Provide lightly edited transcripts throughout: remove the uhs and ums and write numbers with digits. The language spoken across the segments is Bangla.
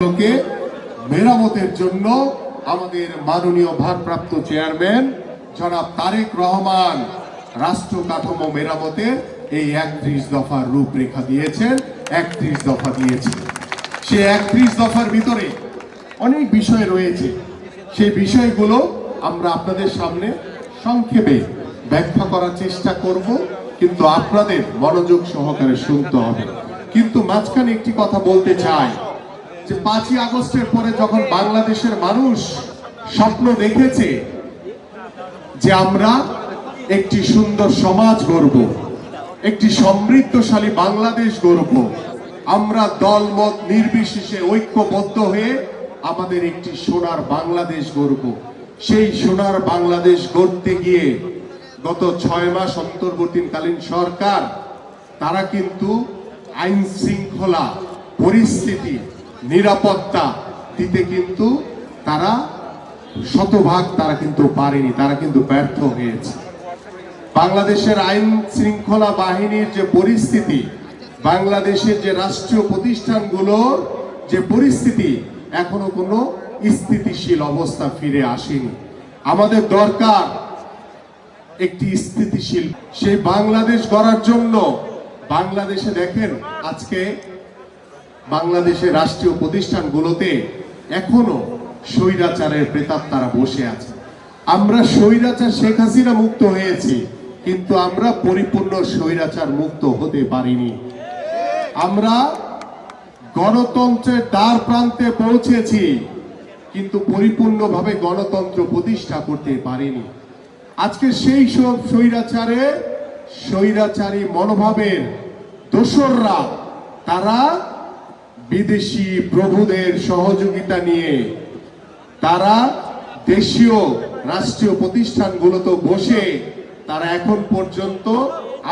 গুলোকে মেরামতের জন্য আমাদের মাননীয় ভারপ্রাপ্ত চেয়ারম্যান জনাব তারেক রহমান রাষ্ট্র কাঠামো মেরামতের এই 31 দফার রূপরেখা দিয়েছেন, 31 দফা দিয়েছেন। সেই 31 দফার ভিতরে অনেক বিষয় রয়েছে, সেই বিষয়গুলো আমরা আপনাদের সামনে সংক্ষেপে ব্যাখ্যা করার চেষ্টা করব, কিন্তু আপনাদের মনোযোগ সহকারে শুনতে হবে। কিন্তু মাঝখানে একটি কথা বলতে চাই যে 5ই আগস্টের পরে যখন বাংলাদেশের মানুষ স্বপ্ন দেখেছে যে আমরা একটি সুন্দর সমাজ গড়ব, একটি সমৃদ্ধশালী বাংলাদেশ গড়ব, আমরা দলমত নির্বিশেষে ঐক্যবদ্ধ হয়ে আমাদের একটি সোনার বাংলাদেশ গড়ব, সেই সোনার বাংলাদেশ গড়তে গিয়ে গত 6 মাস অন্তর্বর্তীকালীন সরকার তারা কিন্তু আইন শৃঙ্খলা পরিস্থিতি নিরাপত্তা দিতে কিন্তু তারা শতভাগ তারা কিন্তু পারেনি, তারা কিন্তু ব্যর্থ হয়েছে। বাংলাদেশের আইন শৃঙ্খলা বাহিনীর যে পরিস্থিতি, বাংলাদেশের যে রাষ্ট্রীয় প্রতিষ্ঠানগুলোর যে পরিস্থিতি, এখনো কোনো স্থিতিশীল অবস্থা ফিরে আসেনি। আমাদের দরকার একটি স্থিতিশীল সেই বাংলাদেশ গড়ার জন্য। বাংলাদেশে দেখেন আজকে বাংলাদেশের রাষ্ট্রীয় প্রতিষ্ঠানগুলোতে এখনো স্বৈরাচারের প্রেতাত্মা তারা বসে আছে। আমরা স্বৈরাচার শেখ হাসিনা মুক্ত হয়েছি, কিন্তু আমরা পরিপূর্ণ স্বৈরাচার মুক্ত হতে পারিনি। আমরা গণতন্ত্রের দ্বার প্রান্তে পৌঁছেছি, কিন্তু পরিপূর্ণভাবে গণতন্ত্র প্রতিষ্ঠা করতে পারিনি। আজকে সেই সব স্বৈরাচারী মনোভাবের দোসররা তারা বিদেশি প্রভুদের সহযোগিতা নিয়ে তারা দেশীয় রাষ্ট্রীয় প্রতিষ্ঠানগুলোতে বসে তারা এখন পর্যন্ত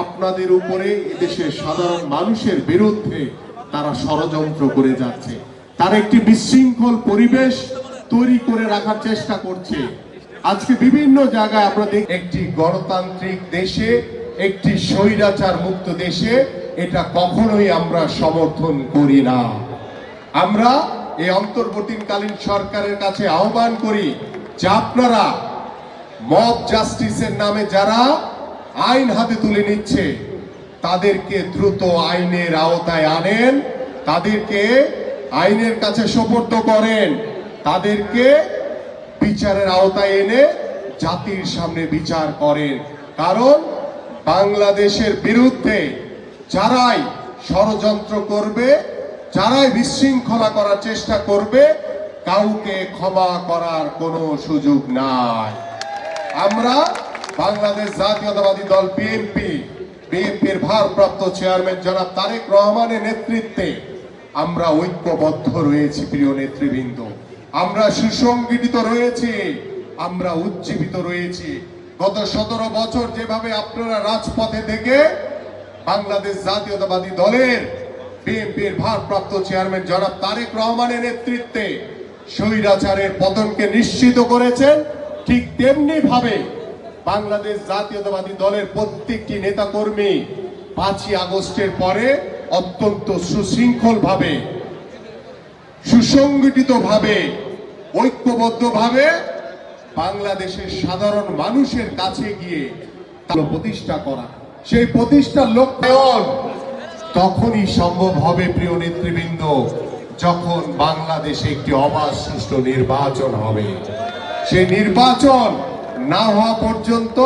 আপনাদের উপরে এদেশের সাধারণ মানুষের বিরুদ্ধে তারা ষড়যন্ত্র করে যাচ্ছে। তারা একটি বিশৃঙ্খল পরিবেশ তৈরি করে রাখার চেষ্টা করছে। আজকে বিভিন্ন জায়গায় আমরা দেখি একটি গণতান্ত্রিক দেশে, একটি স্বৈরাচার মুক্ত দেশে এটা কখনোই আমরা সমর্থন করি না। আমরা এই অন্তর্বর্তীকালীন সরকারের কাছে আহ্বান করি যে আপনারা মব জাস্টিসের নামে যারা আইন হাতে তুলে নিচ্ছে তাদেরকে দ্রুত আইনের আওতায় আনেন, তাদেরকে আইনের কাছে সোপর্দ করেন, তাদেরকে বিচারের আওতায় এনে জাতির সামনে বিচার করেন। কারণ বাংলাদেশের বিরুদ্ধে যারাই ষড়যন্ত্র করবে, যারাই বিশৃঙ্খলা করার চেষ্টা করবে, কাউকে ক্ষমা করার কোনো সুযোগ নাই। আমরা বাংলাদেশ জাতীয়তাবাদী দল বিএনপির ভারপ্রাপ্ত চেয়ারম্যান জনাব তারেক রহমানের নেতৃত্বে আমরা ঐক্যবদ্ধ রয়েছি। প্রিয় নেতৃবৃন্দ, আমরা সুসংগঠিত রয়েছি, আমরা উজ্জীবিত রয়েছি। গত 17 বছর যেভাবে আপনারা রাজপথে থেকে বাংলাদেশ জাতীয়তাবাদী দলের বিএনপির ভারপ্রাপ্ত চেয়ারম্যান জনাব তারেক রহমানের নেতৃত্বে স্বৈরাচারের পতনকে নিশ্চিত করেছেন, ঠিক তেমনি ভাবে বাংলাদেশ জাতীয়তাবাদী দলের প্রত্যেকটি নেতাকর্মী 5ই আগস্টের পরে অত্যন্ত সুশৃঙ্খল ভাবে, সুসংগঠিত ভাবে, ঐক্যবদ্ধ ভাবে বাংলাদেশের সাধারণ মানুষের কাছে গিয়ে প্রতিষ্ঠা করা, সেই প্রতিষ্ঠার লক্ষ্য তখনই সম্ভব হবে প্রিয় নেতৃবৃন্দ, যখন বাংলাদেশে একটি অবাধ সুষ্ঠু নির্বাচন হবে। সেই নির্বাচন না হওয়া পর্যন্ত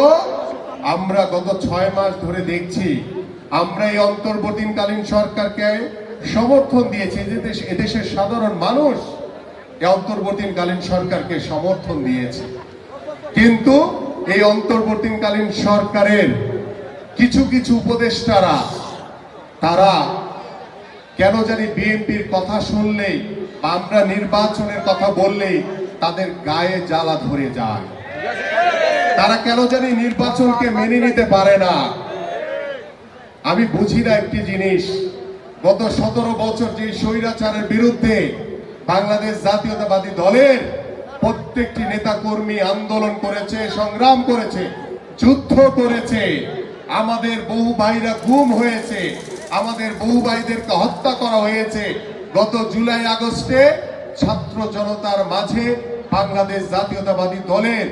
আমরা গত 6 মাস ধরে দেখছি, আমরা এই অন্তর্বর্তীকালীন সরকারকে সমর্থন দিয়েছি। এদেশের সাধারণ মানুষ এই অন্তর্বর্তীকালীন সরকারকে সমর্থন দিয়েছে, কিন্তু এই অন্তর্বর্তীকালীন সরকারের কিছু কিছু উপদেষ্টারা তারা কেন জানি বিএনপির কথা শুনলেই বা আমরা নির্বাচনের কথা বললেই তাদের গায়ে জ্বালা ধরে যায়। তারা কেন জানি নির্বাচনকে মেনে নিতে পারে না। আমি বুঝি না একটি জিনিস, গত 17 বছর যে স্বৈরাচারের বিরুদ্ধে বাংলাদেশ জাতীয়তাবাদী দলের প্রত্যেকটি নেতাকর্মী আন্দোলন করেছে, সংগ্রাম করেছে, যুদ্ধ করেছে, আমাদের বহু ভাইরা গুম হয়েছে, আমাদের বহু ভাইদেরকে হত্যা করা হয়েছে। গত জুলাই আগস্টে ছাত্র জনতার মাঝে বাংলাদেশ জাতীয়তাবাদী দলের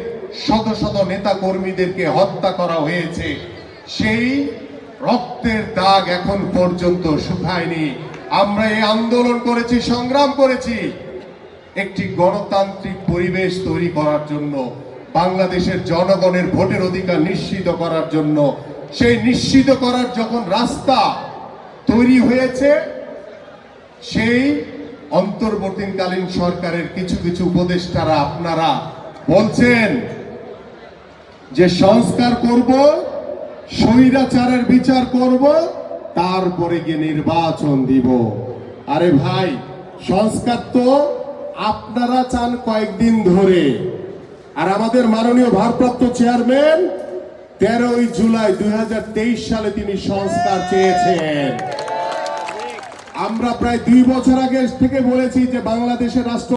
শত শত নেতা কর্মীদেরকে হত্যা করা হয়েছে, সেই রক্তের দাগ এখন পর্যন্ত শুকায়নি। আমরা এই আন্দোলন করেছি, সংগ্রাম করেছি একটি গণতান্ত্রিক পরিবেশ তৈরি করার জন্য, বাংলাদেশের জনগণের ভোটের অধিকার নিশ্চিত করার জন্য। সেই নিশ্চিত করার যখন রাস্তা তৈরি হয়েছে, সেই অন্তর্বর্তীকালীন সরকারের কিছু কিছু উপদেষ্টারা আপনারা বলছেন যে সংস্কার করব, স্বৈরাচারের বিচার করব, তারপরে গিয়ে নির্বাচন দিব। আরে ভাই, সংস্কার তো আপনারা চান কয়েকদিন ধরে, আর আমাদের মাননীয় ভারপ্রাপ্ত চেয়ারম্যান 13ই জুলাই 2023 সালে তিনি সংস্কার চেয়েছেন। আমরা প্রায় 2 বছর আগে থেকে বলেছি যে বাংলাদেশের রাষ্ট্র